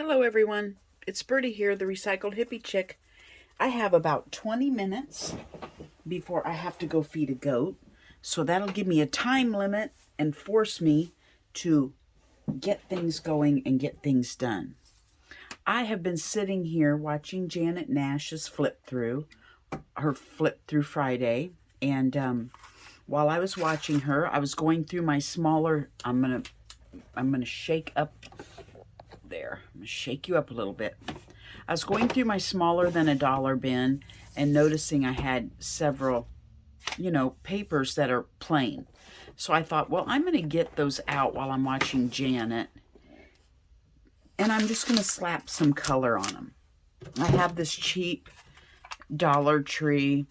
Hello everyone, it's Birdie here, the Recycled Hippie Chick. I have about 20 minutes before I have to go feed a goat, so that'll give me a time limit and force me to get things going and get things done. I have been sitting here watching Janet Nash's her flip through Friday, and while I was watching her, I was going through my smaller, I'm gonna shake up there. I'm going to shake you up a little bit. I was going through my smaller than a dollar bin and noticing I had several, papers that are plain. So I thought, well, I'm going to get those out while I'm watching Janet. And I'm just going to slap some color on them. I have this cheap Dollar Tree,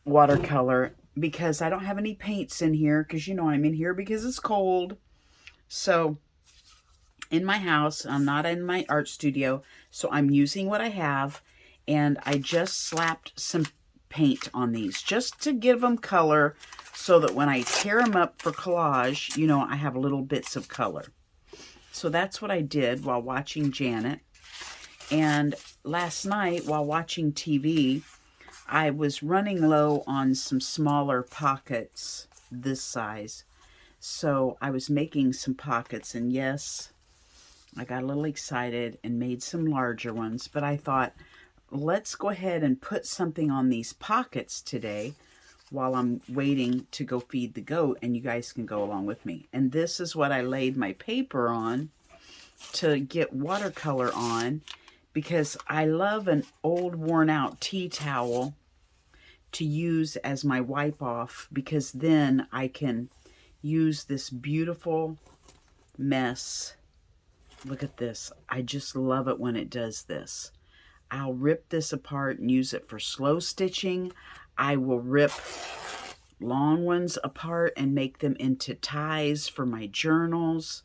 watercolor because I don't have any paints in here because, I'm in here because it's cold. So in my house, I'm not in my art studio, so I'm using what I have, and I just slapped some paint on these just to give them color so that when I tear them up for collage, I have little bits of color. So that's what I did while watching Janet. And last night while watching TV, I was running low on some smaller pockets this size. So I was making some pockets, and yes, I got a little excited and made some larger ones, but I thought, let's go ahead and put something on these pockets today while I'm waiting to go feed the goat, and you guys can go along with me. And this is what I laid my paper on to get watercolor on, because I love an old worn out tea towel to use as my wipe off, because then I can use this beautiful mess. Look at this. I just love it when it does this. I'll rip this apart and use it for slow stitching. I will rip long ones apart and make them into ties for my journals.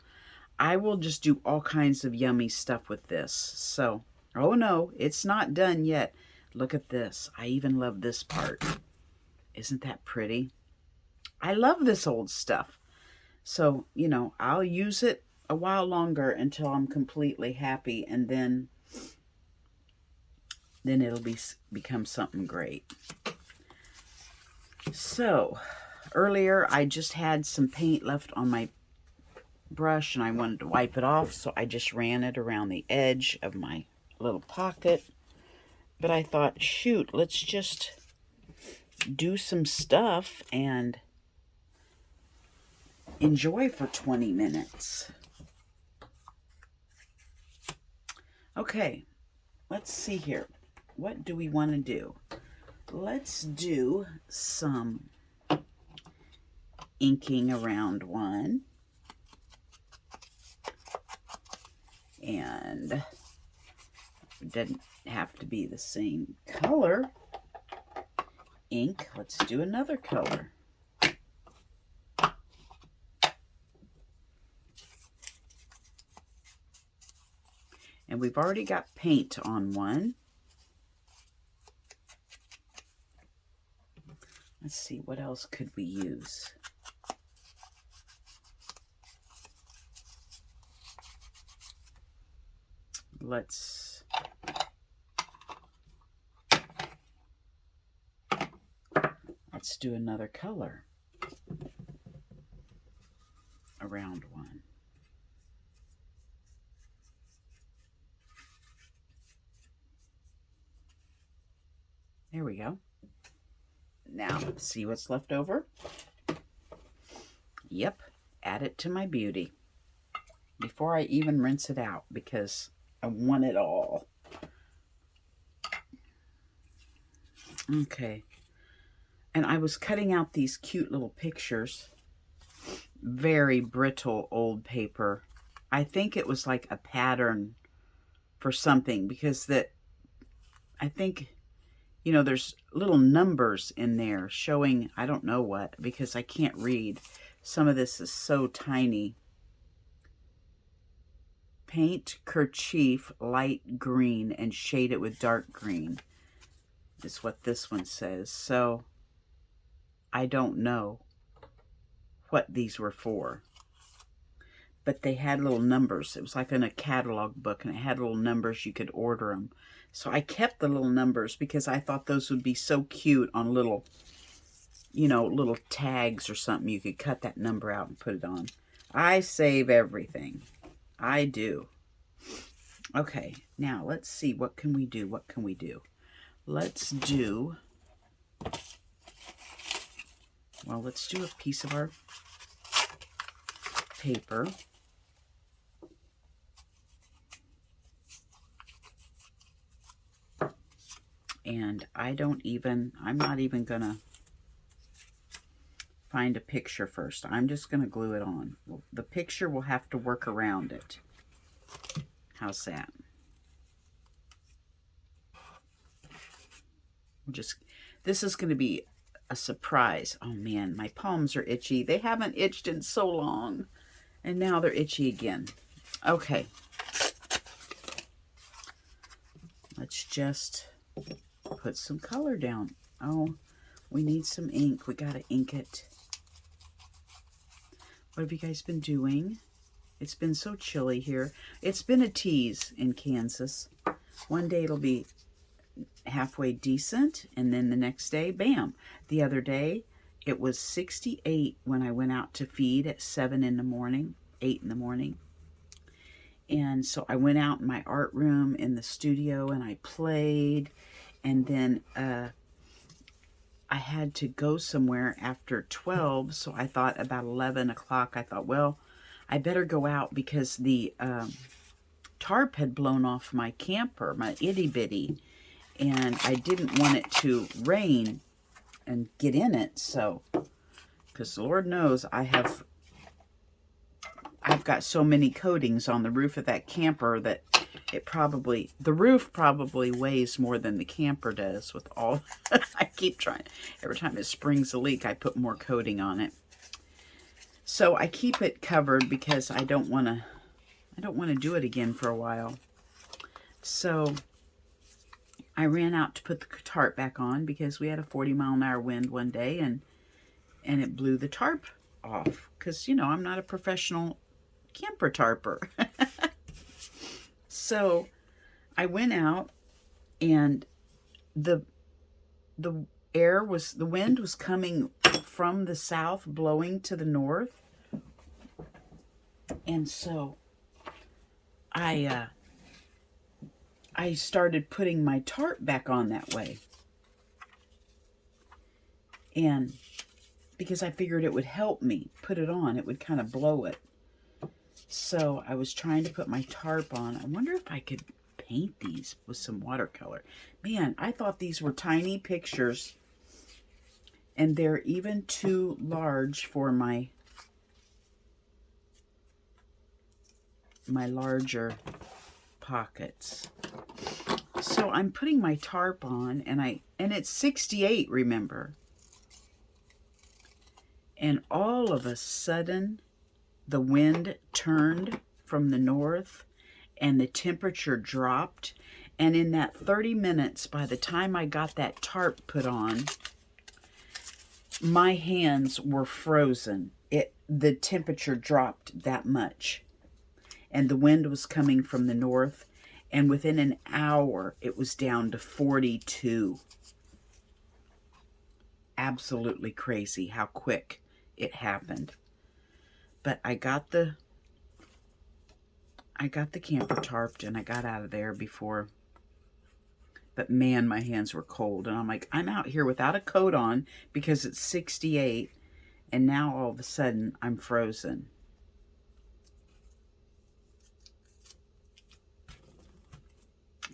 I will just do all kinds of yummy stuff with this. So, oh no, it's not done yet. Look at this. I even love this part. Isn't that pretty? I love this old stuff. So, I'll use it a while longer until I'm completely happy, and then it'll become something great. So earlier I just had some paint left on my brush and I wanted to wipe it off, so I just ran it around the edge of my little pocket. But I thought, shoot, let's just do some stuff and enjoy for 20 minutes. Okay, let's see here. What do we want to do? Let's do some inking around one. And it doesn't have to be the same color ink. Let's do another color. And we've already got paint on one. Let's see, what else could we use? Let's do another color around one. There we go. Now, see what's left over? Yep, add it to my beauty before I even rinse it out, because I want it all. Okay. And I was cutting out these cute little pictures. Very brittle old paper. I think it was like a pattern for something, because I think, there's little numbers in there showing, I don't know what, because I can't read. Some of this is so tiny. Paint kerchief light green and shade it with dark green is what this one says. So I don't know what these were for. but they had little numbers. It was like in a catalog book, and it had little numbers. You could order them. So I kept the little numbers because I thought those would be so cute on little, you know, little tags or something. You could cut that number out and put it on. I save everything. I do. Okay, now let's see. What can we do? What can we do? Let's do, well, let's do a piece of our paper. And I'm not even going to find a picture first. I'm just going to glue it on. Well, the picture will have to work around it. How's that? This is going to be a surprise. Oh man, my palms are itchy. They haven't itched in so long. And now they're itchy again. Okay. Let's just put some color down. Oh, we need some ink. We got to ink it. What have you guys been doing? It's been so chilly here. It's been a tease in Kansas. One day it'll be halfway decent, and then the next day, bam. The other day, it was 68 when I went out to feed at 7 in the morning, 8 in the morning. And so I went out in my art room in the studio, and I played, and then I had to go somewhere after 12, so I thought about 11 o'clock, I thought, well, I better go out because the tarp had blown off my camper, my itty-bitty, and I didn't want it to rain and get in it, so, because Lord knows I've got so many coatings on the roof of that camper that the roof probably weighs more than the camper does with all, I keep trying, every time it springs a leak, I put more coating on it. So I keep it covered because I don't want to do it again for a while. So I ran out to put the tarp back on because we had a 40-mile-an-hour wind one day, and it blew the tarp off because, you know, I'm not a professional camper tarper. So I went out, and the wind was coming from the south, blowing to the north. And so I started putting my tarp back on that way. And because I figured it would help me put it on, it would kind of blow it. So I was trying to put my tarp on. I wonder if I could paint these with some watercolor. Man, I thought these were tiny pictures, and they're even too large for my larger pockets. So I'm putting my tarp on, and it's 68, remember. And all of a sudden, the wind turned from the north, and the temperature dropped. And in that 30 minutes, by the time I got that tarp put on, my hands were frozen. The temperature dropped that much. And the wind was coming from the north, and within an hour, it was down to 42. Absolutely crazy how quick it happened. But I got the camper tarped, and I got out of there before. But man, my hands were cold, and I'm like, I'm out here without a coat on because it's 68, and now all of a sudden I'm frozen.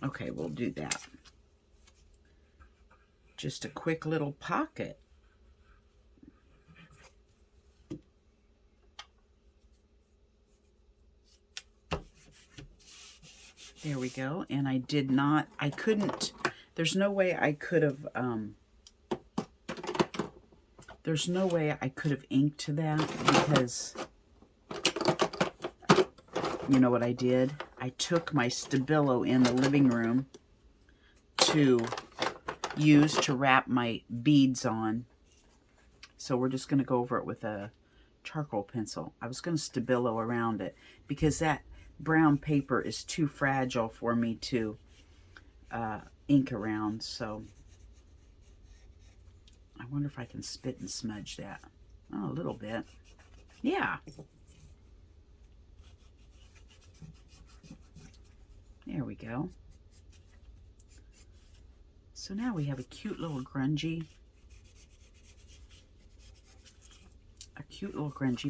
Okay, we'll do that. Just a quick little pocket. There we go. And I couldn't, there's no way I could have, inked that because, you know what I did? I took my Stabilo in the living room to use to wrap my beads on. So we're just going to go over it with a charcoal pencil. I was going to Stabilo around it because that brown paper is too fragile for me to ink around. So I wonder if I can spit and smudge that. Oh, a little bit. Yeah. There we go. So now we have a cute little grungy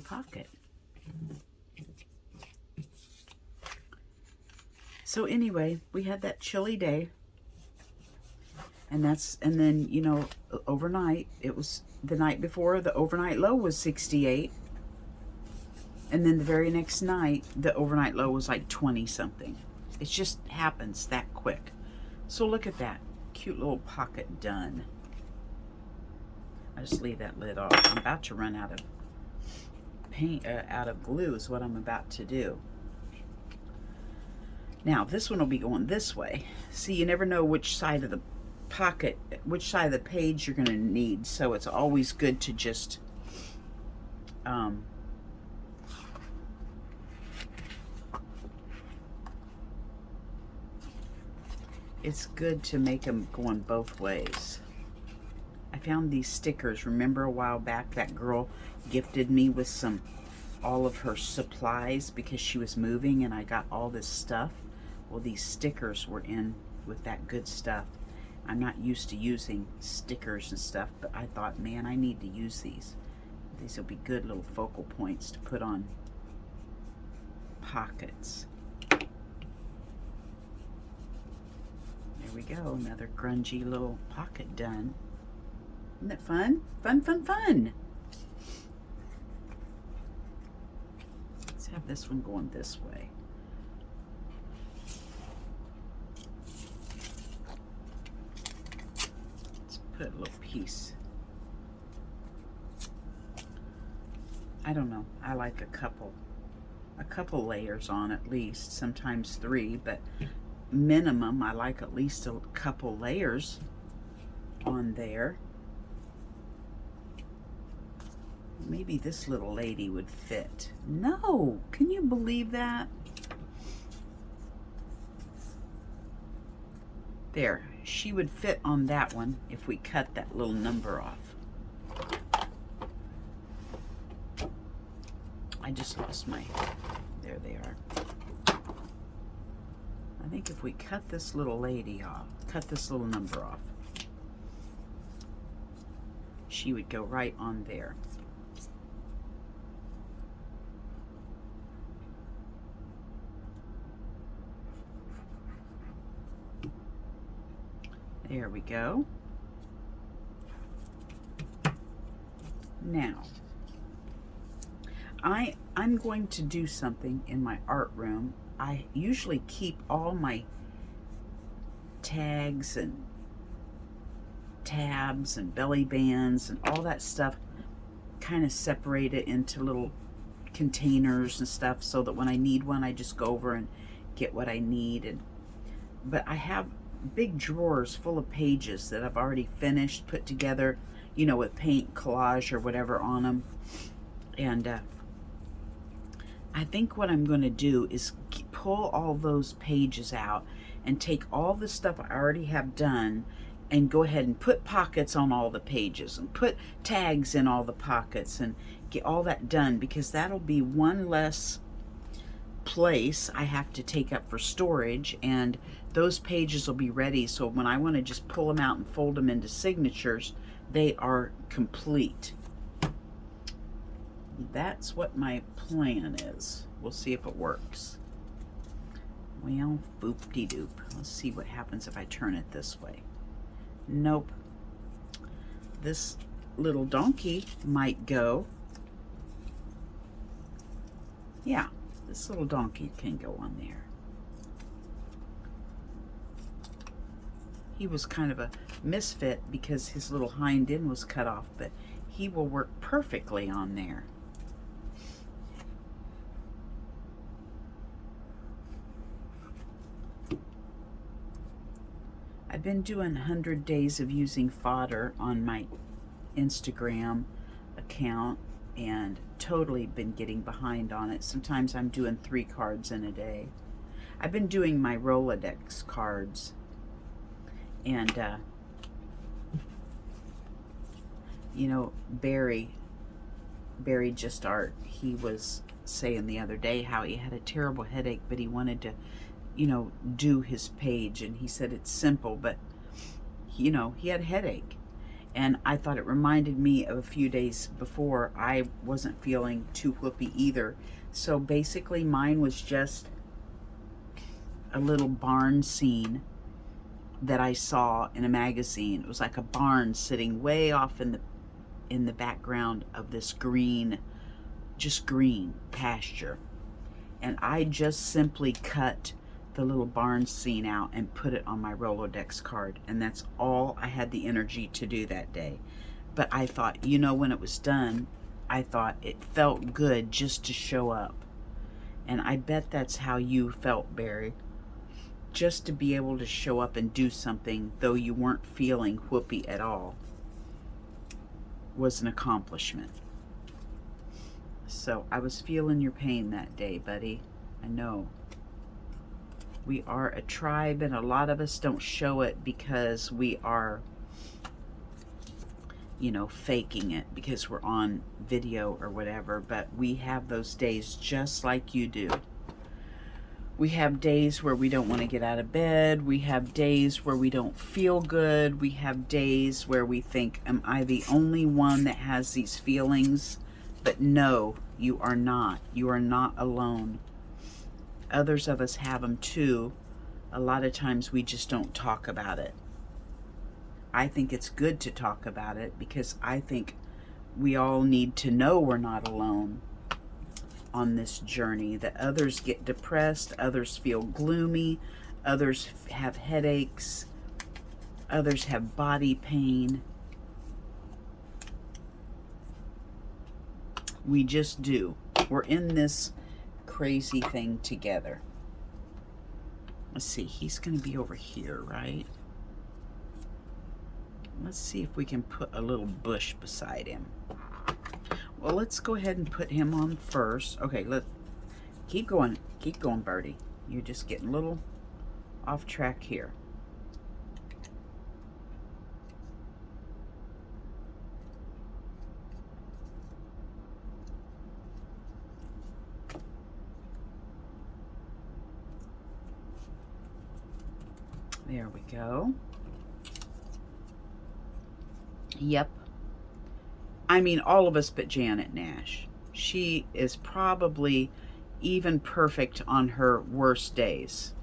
pocket. So anyway, we had that chilly day. And then, you know, overnight, it was the night before, the overnight low was 68. And then the very next night, the overnight low was like 20 something. It just happens that quick. So look at that cute little pocket done. I just leave that lid off. I'm about to run out of paint, out of glue is what I'm about to do. Now this one will be going this way. See, you never know which side of the pocket, which side of the page you're going to need, so it's always good to just it's good to make them going both ways. I found these stickers. Remember a while back that girl gifted me with all of her supplies because she was moving and I got all this stuff? Well, these stickers were in with that good stuff. I'm not used to using stickers and stuff, but I thought, man, I need to use these. These will be good little focal points to put on pockets. There we go, another grungy little pocket done. Isn't that fun? Fun, fun, fun. Let's have this one going this way. Put a little piece. I don't know. I like a couple layers on at least, sometimes 3, but minimum I like at least a couple layers on there. Maybe this little lady would fit. No, can you believe that? There, she would fit on that one if we cut that little number off. I just lost my, there they are. I think if we cut this little lady off, cut this little number off, she would go right on there. There we go. Now, I'm going to do something in my art room. I usually keep all my tags and tabs and belly bands and all that stuff kind of separated into little containers and stuff so that when I need one, I just go over and get what I need. But I have big drawers full of pages that I've already finished, put together, you know, with paint, collage, or whatever on them. And I think what I'm going to do is pull all those pages out and take all the stuff I already have done and go ahead and put pockets on all the pages and put tags in all the pockets and get all that done, because that'll be one less place I have to take up for storage, and those pages will be ready, so when I want to just pull them out and fold them into signatures, they are complete. That's what my plan is. We'll see if it works. Well, boop-de-doop. Let's see what happens if I turn it this way. Nope. This little donkey might go. Yeah. This little donkey can go on there. He was kind of a misfit because his little hind end was cut off, but he will work perfectly on there. I've been doing 100 days of using fodder on my Instagram account, and totally been getting behind on it. Sometimes I'm doing 3 cards in a day. I've been doing my Rolodex cards, and you know, Barry Just Art, he was saying the other day how he had a terrible headache, but he wanted to, you know, do his page, and he said it's simple, but you know, he had a headache. And I thought it reminded me of a few days before. I wasn't feeling too whoopee either. So basically mine was just a little barn scene that I saw in a magazine. It was like a barn sitting way off in the background of this green, just green pasture. And I just simply cut the little barn scene out and put it on my Rolodex card. And that's all I had the energy to do that day. But I thought, you know, when it was done, I thought it felt good just to show up. And I bet that's how you felt, Barry. Just to be able to show up and do something, though you weren't feeling whoopee at all, was an accomplishment. So I was feeling your pain that day, buddy. I know. We are a tribe, and a lot of us don't show it because we are, you know, faking it because we're on video or whatever. But we have those days just like you do. We have days where we don't want to get out of bed. We have days where we don't feel good. We have days where we think, am I the only one that has these feelings? But no, you are not. You are not alone. Others of us have them too. A lot of times we just don't talk about it. I think it's good to talk about it because I think we all need to know we're not alone on this journey, that others get depressed, others feel gloomy, others have headaches, others have body pain. We just do. We're in this crazy thing together. Let's see, he's going to be over here, right? Let's see if we can put a little bush beside him. Well, let's go ahead and put him on first. Okay, let's keep going, Birdie. You're just getting a little off track here. There we go. Yep. I mean, all of us but Janet Nash. She is probably even perfect on her worst days.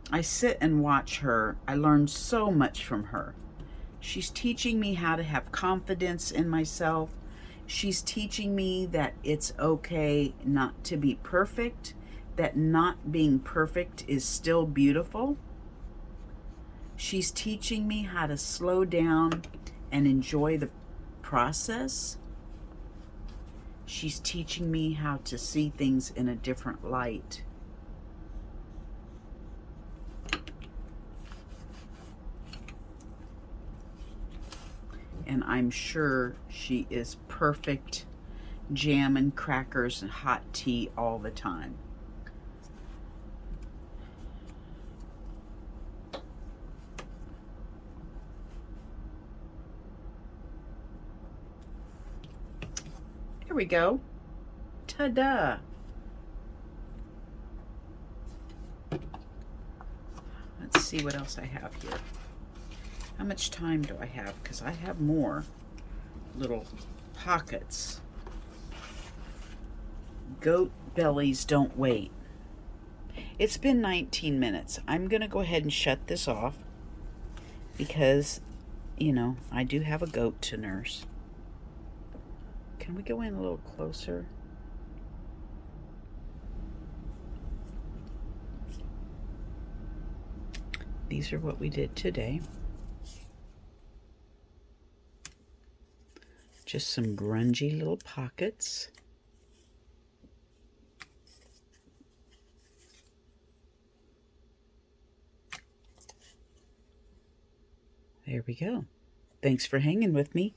I sit and watch her. I learn so much from her. She's teaching me how to have confidence in myself. She's teaching me that it's okay not to be perfect, that not being perfect is still beautiful. She's teaching me how to slow down and enjoy the process. She's teaching me how to see things in a different light. And I'm sure she is perfect jam and crackers and hot tea all the time. There we go. Ta-da! Let's see what else I have here. How much time do I have? Because I have more little pockets. Goat bellies don't wait. It's been 19 minutes. I'm going to go ahead and shut this off because, you know, I do have a goat to nurse. Can we go in a little closer? These are what we did today. Just some grungy little pockets. There we go. Thanks for hanging with me.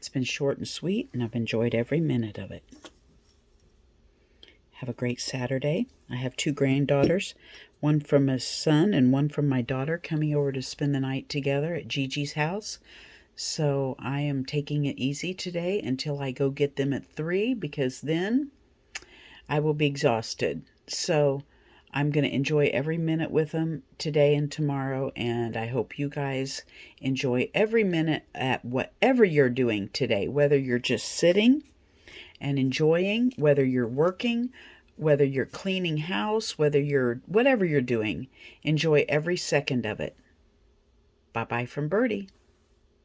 It's been short and sweet, and I've enjoyed every minute of it. Have a great Saturday. I have 2 granddaughters, one from my son and one from my daughter, coming over to spend the night together at Gigi's house. So I am taking it easy today until I go get them at 3, because then I will be exhausted. So I'm going to enjoy every minute with them today and tomorrow, and I hope you guys enjoy every minute at whatever you're doing today, whether you're just sitting and enjoying, whether you're working, whether you're cleaning house, whatever you're doing. Enjoy every second of it. Bye-bye from Birdie.